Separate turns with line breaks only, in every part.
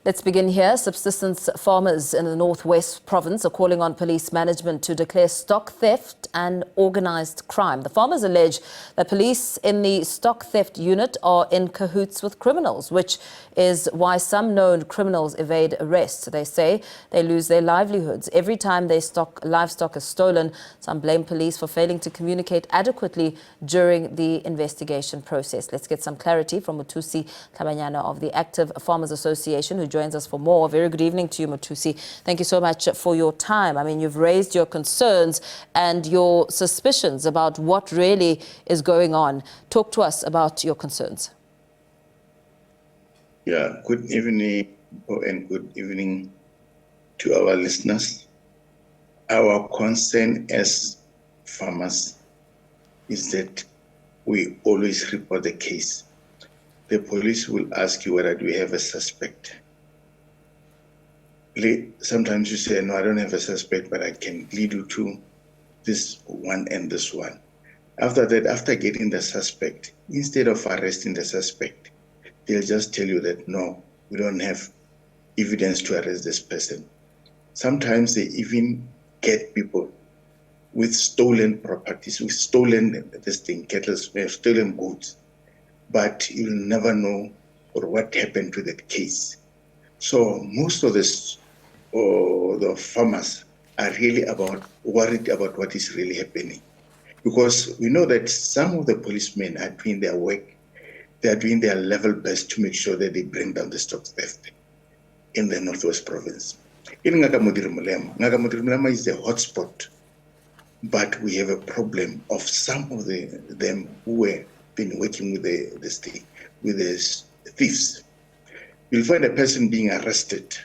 Let's begin here. Subsistence farmers in the Northwest Province are calling on police management to declare stock theft and organised crime. The farmers allege that police in the stock theft unit are in cahoots with criminals, which is why some known criminals evade arrest. They say they lose their livelihoods every time their livestock is stolen. Some blame police for failing to communicate adequately during the investigation process. Let's get some clarity from Mothusi Tlhabanyane of the Active Farmers Association, who joins us for more. Very good evening to you, Mothusi. Thank you so much for your time. I mean, you've raised your concerns and your suspicions about what really is going on. Talk to us about your concerns.
Yeah, good evening and good evening to our listeners. Our concern as farmers is that we always report the case. The police will ask you whether we have a suspect. Sometimes you say, no, I don't have a suspect, but I can lead you to this one and this one. After that, after getting the suspect, instead of arresting the suspect, they'll just tell you that, no, we don't have evidence to arrest this person. Sometimes they even get people with stolen properties, with stolen cattle, stolen goods, but you'll never know or what happened to that case. So most of this, the farmers are really worried about what is really happening, because we know that some of the policemen are doing their work. They are doing their level best to make sure that they bring down the stock theft in the Northwest Province. In Ngaka is the hotspot, but we have a problem of some of them who have been working with the thieves. You'll find a person being arrested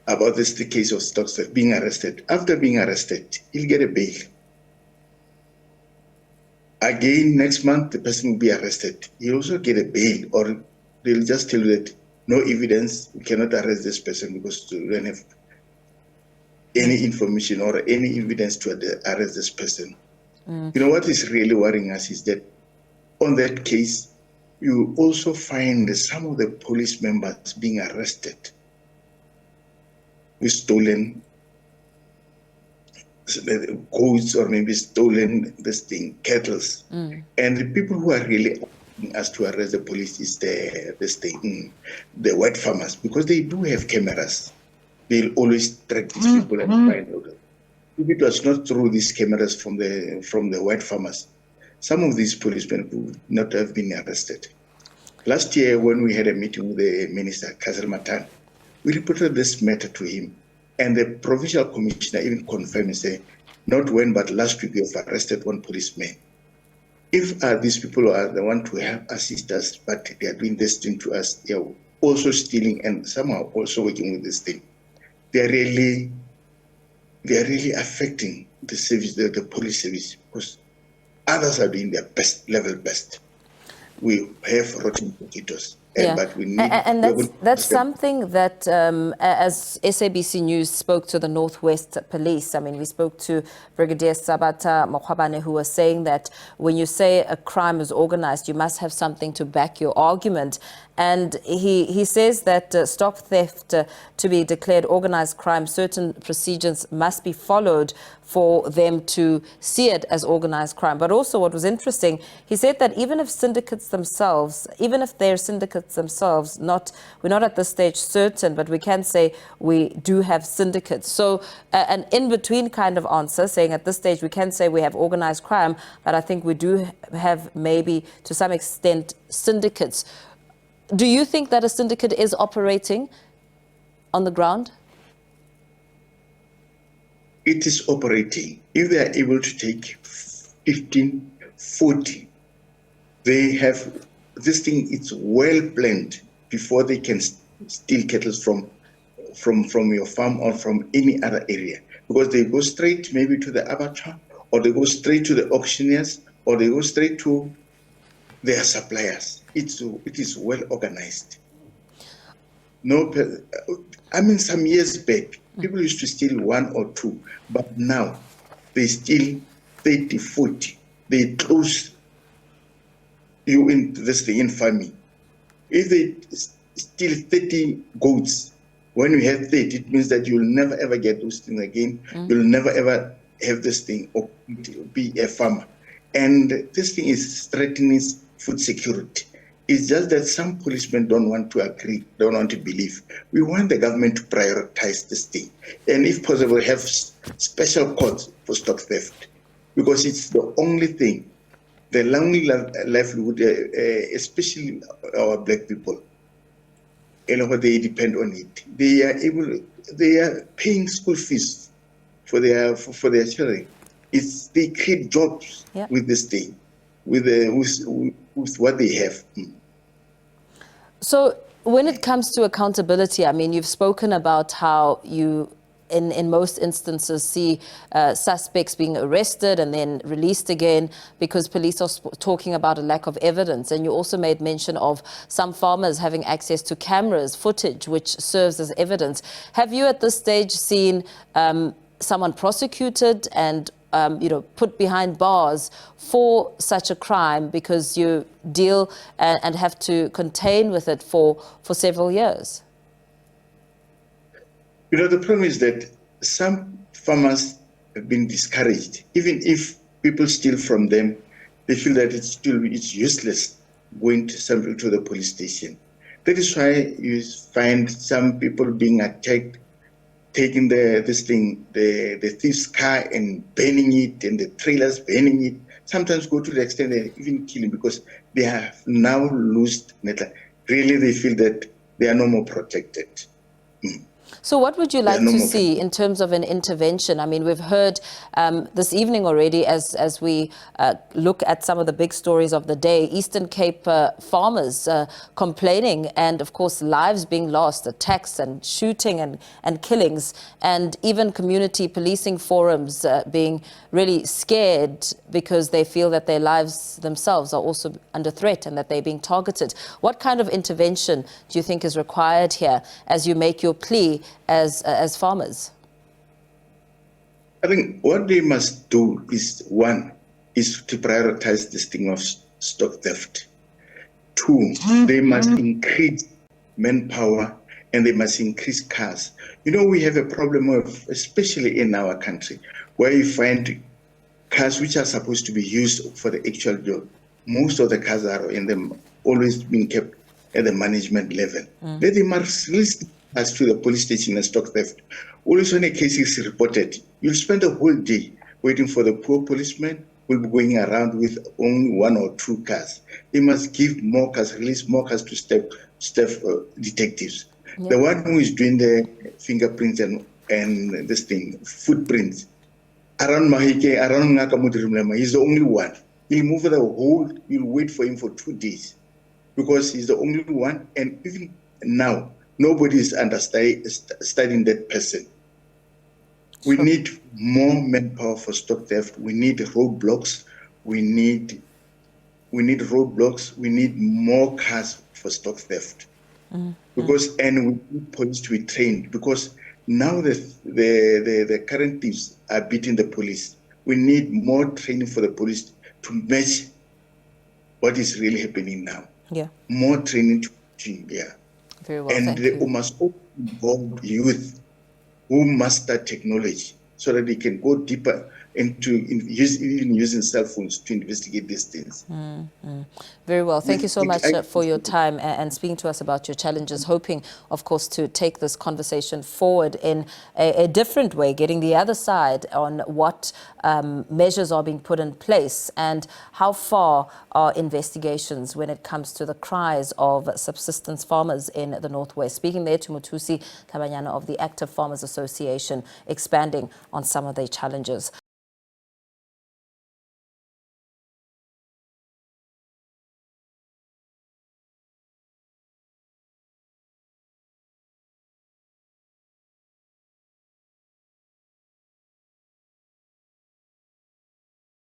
about the case of stock theft, being arrested. After being arrested, he'll get a bail. Again, next month, the person will be arrested. He'll also get a bail, or they'll just tell you that no evidence, we cannot arrest this person because we don't have any information or any evidence to arrest this person. You know, what is really worrying us is that on that case, you also find some of the police members being arrested with goats or maybe stolen cattle. And the people who are really asking us to arrest the police is the white farmers, because they do have cameras. They'll always track these people and find out. If it was not through these cameras from the white farmers, some of these policemen would not have been arrested. Last year, when we had a meeting with the minister, Kazal Matan, we reported this matter to him, and the provincial commissioner even confirmed and said, not when, but last week we have arrested one policeman. If these people are the ones to help assist us, but they are doing this thing to us, they are also stealing and somehow also working with this thing. They are really affecting the service, the police service, because others are doing their level best. We have rotten potatoes. But we need,
and that's something that, as SABC News spoke to the Northwest Police, I mean, we spoke to Brigadier Sabata Mokhwabane, who was saying that when you say a crime is organized, you must have something to back your argument. And he says that stock theft to be declared organized crime, certain procedures must be followed for them to see it as organized crime. But also what was interesting, he said that even if they're syndicates themselves, we're not at this stage certain, but we can say we do have syndicates. So an in-between kind of answer, saying at this stage we can say we have organized crime, but I think we do have maybe to some extent syndicates. Do you think that a syndicate is operating on the ground?
It is operating. If they are able to take 15, 40, they have this thing, it's well planned before they can steal cattle from your farm or from any other area. Because they go straight maybe to the abattoir, or they go straight to the auctioneers, or they go straight to their suppliers. It is well organized. I mean, some years back, people used to steal 1 or 2, but now they steal 30, 40. They close you in farming. If they steal 30 goats, when you have 30, it means that you'll never ever get those things again. You'll never ever have this thing or be a farmer. And this thing is threatening food security. It's just that some policemen don't want to agree, don't want to believe. We want the government to prioritize this thing. And if possible, have special courts for stock theft, because it's the only thing, the only livelihood, especially our black people, they depend on it. They are paying school fees for their children. They create jobs with this thing, with what they have.
So when it comes to accountability, I mean, you've spoken about how you, in most instances, see suspects being arrested and then released again because police are talking about a lack of evidence. And you also made mention of some farmers having access to cameras, footage, which serves as evidence. Have you at this stage seen someone prosecuted and put behind bars for such a crime because you deal and have to contain with it for several years?
The problem is that some farmers have been discouraged. Even if people steal from them, they feel that it's useless going to the police station. That is why you find some people being attacked, taking the thief's car and burning it, and the trailers burning it. Sometimes go to the extent they even killing because they have now lost. Really, they feel that they are no more protected.
So what would you like to see in terms of an intervention? I mean, we've heard this evening already, as we look at some of the big stories of the day, Eastern Cape farmers complaining and, of course, lives being lost, attacks and shooting and killings, and even community policing forums being really scared because they feel that their lives themselves are also under threat and that they're being targeted. What kind of intervention do you think is required here as you make your plea as farmers?
I think what they must do is, one, is to prioritize this thing of stock theft. Two, they must increase manpower and they must increase cars. We have a problem of, especially in our country, where you find cars which are supposed to be used for the actual job. Most of the cars are in them always being kept at the management level. They must release as to the police station and stock theft. Always when a case is reported, you'll spend a whole day waiting for the poor policeman who will be going around with only 1 or 2 cars. They must give more cars, release more cars to staff detectives. Yeah. The one who is doing the fingerprints and this thing, footprints, around Mahike, around Ngakamudirimlema, he's the only one. He'll move the whole, you'll wait for him for 2 days because he's the only one. And even now, nobody is studying that person. We need more manpower for stock theft. We need roadblocks. We need roadblocks. We need more cars for stock theft. Because and we need police to be trained. Because now the current thieves are beating the police. We need more training for the police to match what is really happening now.
Yeah.
More training
Very well,
and they must involve youth who master technology so that they can go deeper into even using cell phones to investigate these things.
Very well. Thank you so much for your time and speaking to us about your challenges, hoping, of course, to take this conversation forward in a different way, getting the other side on what measures are being put in place and how far are investigations when it comes to the cries of subsistence farmers in the Northwest. Speaking there to Mothusi Tlhabanyane of the Active Farmers Association, expanding on some of their challenges.